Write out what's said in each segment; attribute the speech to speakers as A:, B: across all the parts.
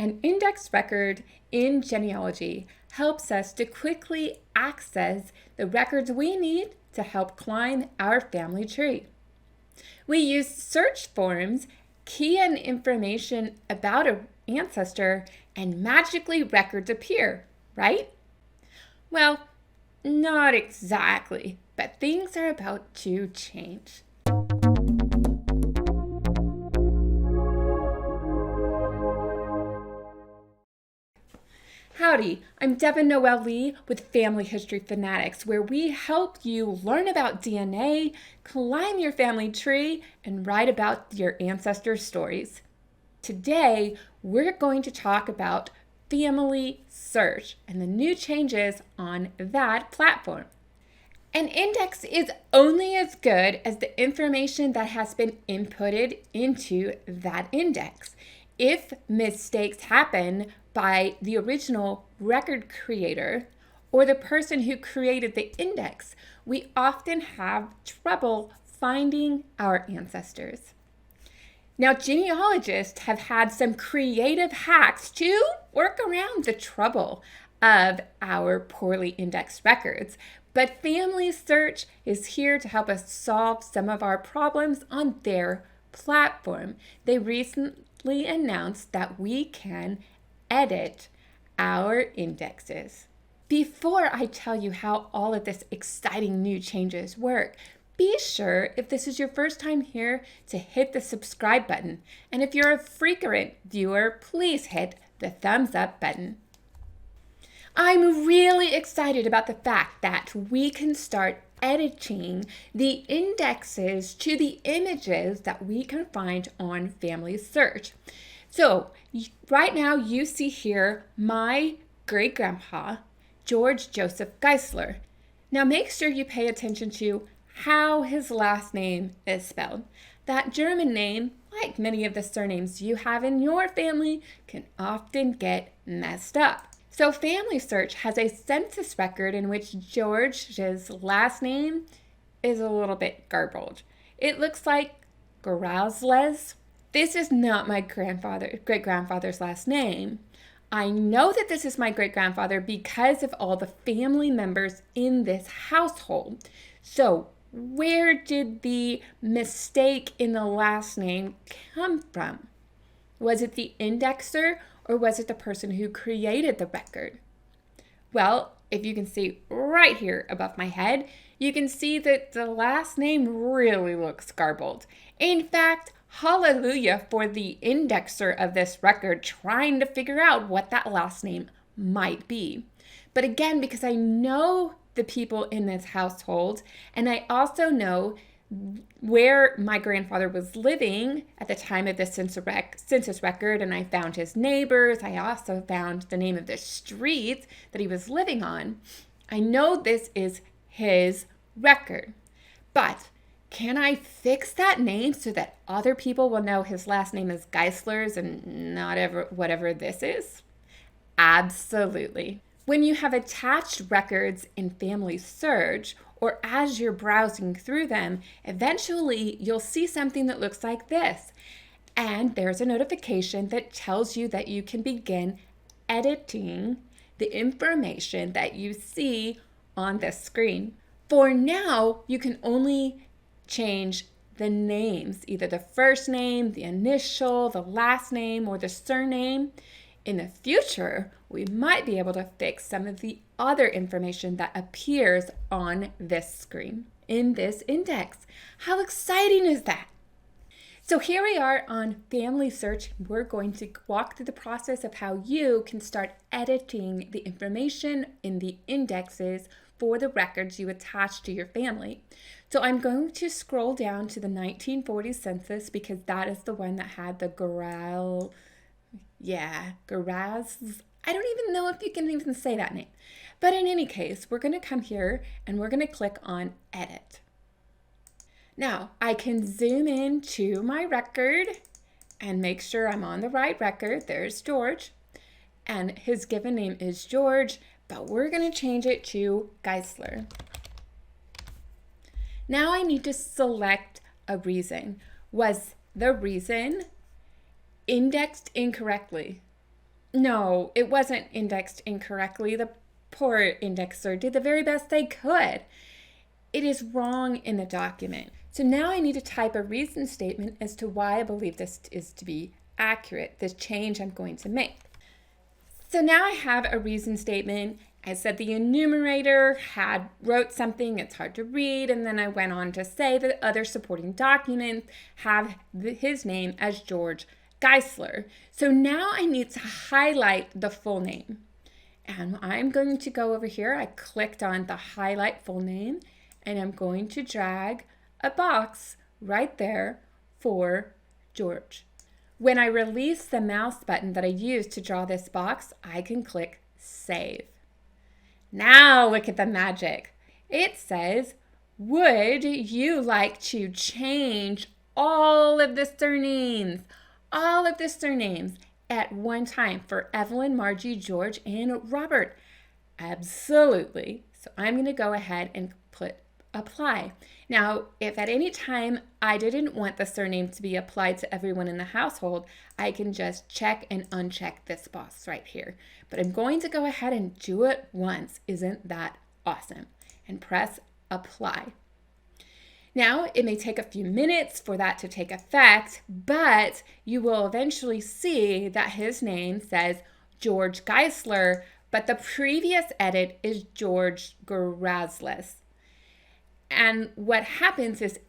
A: An index record in genealogy helps us to quickly access the records we need to help climb our family tree. We use search forms, key in information about an ancestor, and magically records appear, right? Well, not exactly, but things are about to change. Howdy, I'm Devin Noel Lee with Family History Fanatics, where we help you learn about DNA, climb your family tree, and write about your ancestors' stories. Today, we're going to talk about FamilySearch and the new changes on that platform. An index is only as good as the information that has been inputted into that index. If mistakes happen by the original record creator or the person who created the index, we often have trouble finding our ancestors. Now, genealogists have had some creative hacks to work around the trouble of our poorly indexed records, but FamilySearch is here to help us solve some of our problems on their platform. They recently announced that we can edit our indexes. Before I tell you how all of this exciting new changes work, be sure, if this is your first time here, to hit the subscribe button. And if you're a frequent viewer, please hit the thumbs up button. I'm really excited about the fact that we can start editing the indexes to the images that we can find on FamilySearch. So right now you see here my great-grandpa, George Joseph Geisler. Now make sure you pay attention to how his last name is spelled. That German name, like many of the surnames you have in your family, can often get messed up. So FamilySearch has a census record in which George's last name is a little bit garbled. It looks like Grazles. This is not my great-grandfather's last name. I know that this is my great-grandfather because of all the family members in this household. So where did the mistake in the last name come from? Was it the indexer or was it the person who created the record? Well, if you can see right here above my head, you can see that the last name really looks garbled. In fact, hallelujah for the indexer of this record trying to figure out what that last name might be. But again, because I know the people in this household, and I also know where my grandfather was living at the time of the census record, and I found his neighbors. I also found the name of the street that he was living on. I know this is his record, but can I fix that name so that other people will know his last name is Geisler's and not whatever this is? Absolutely. When you have attached records in FamilySearch, or as you're browsing through them, eventually you'll see something that looks like this. And there's a notification that tells you that you can begin editing the information that you see on this screen. For now, you can only change the names, either the first name, the initial, the last name, or the surname. In the future, we might be able to fix some of the other information that appears on this screen in this index. How exciting is that? So here we are on FamilySearch. We're going to walk through the process of how you can start editing the information in the indexes for the records you attach to your family. So I'm going to scroll down to the 1940 census because that is the one that had the Garaz. I don't even know if you can even say that name. But in any case, we're going to come here and we're going to click on Edit. Now, I can zoom in to my record and make sure I'm on the right record. There's George. And his given name is George, but we're going to change it to Geisler. Now I need to select a reason. Was the reason indexed incorrectly? No, it wasn't indexed incorrectly. The poor indexer did the very best they could. It is wrong in the document. So now I need to type a reason statement as to why I believe this is to be accurate, this change I'm going to make. So now I have a reason statement. I said the enumerator wrote something, it's hard to read, and then I went on to say that other supporting documents have his name as George Geisler. So now I need to highlight the full name. And I'm going to go over here. I clicked on the highlight full name, and I'm going to drag a box right there for George. When I release the mouse button that I used to draw this box, I can click Save. Now look at the magic. It says, would you like to change all of the surnames at one time for Evelyn, Margie, George, and Robert? Absolutely. So I'm going to go ahead and put apply. Now, if at any time I didn't want the surname to be applied to everyone in the household, I can just check and uncheck this box right here. But I'm going to go ahead and do it once. Isn't that awesome? And press apply. Now, it may take a few minutes for that to take effect, but you will eventually see that his name says George Geisler, but the previous edit is George Grazlis. And what happens is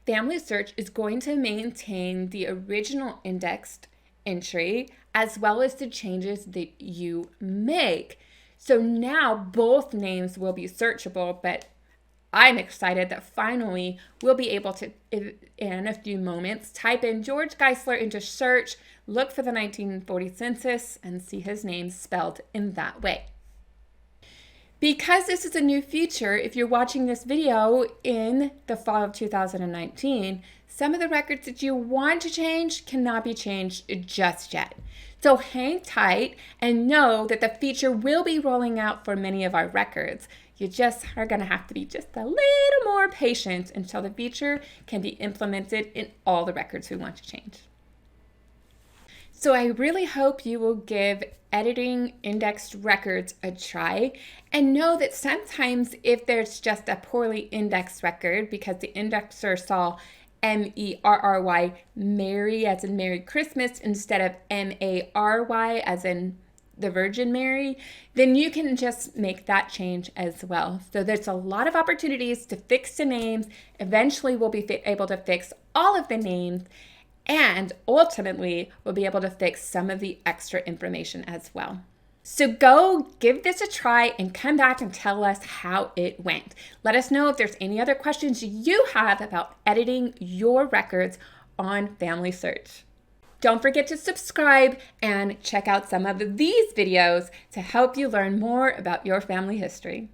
A: FamilySearch is going to maintain the original indexed entry as well as the changes that you make. So now both names will be searchable, but I'm excited that finally we'll be able to, in a few moments, type in George Geisler into search, look for the 1940 census, and see his name spelled in that way. Because this is a new feature, if you're watching this video in the fall of 2019, some of the records that you want to change cannot be changed just yet. So hang tight and know that the feature will be rolling out for many of our records. You just are going to have to be just a little more patient until the feature can be implemented in all the records we want to change. So I really hope you will give editing indexed records a try, and know that sometimes if there's just a poorly indexed record because the indexer saw M-E-R-R-Y, Mary as in Merry Christmas, instead of M-A-R-Y as in the Virgin Mary, then you can just make that change as well. So there's a lot of opportunities to fix the names. Eventually we'll be able to fix all of the names, and ultimately we'll be able to fix some of the extra information as well. So go give this a try and come back and tell us how it went. Let us know if there's any other questions you have about editing your records on FamilySearch. Don't forget to subscribe and check out some of these videos to help you learn more about your family history.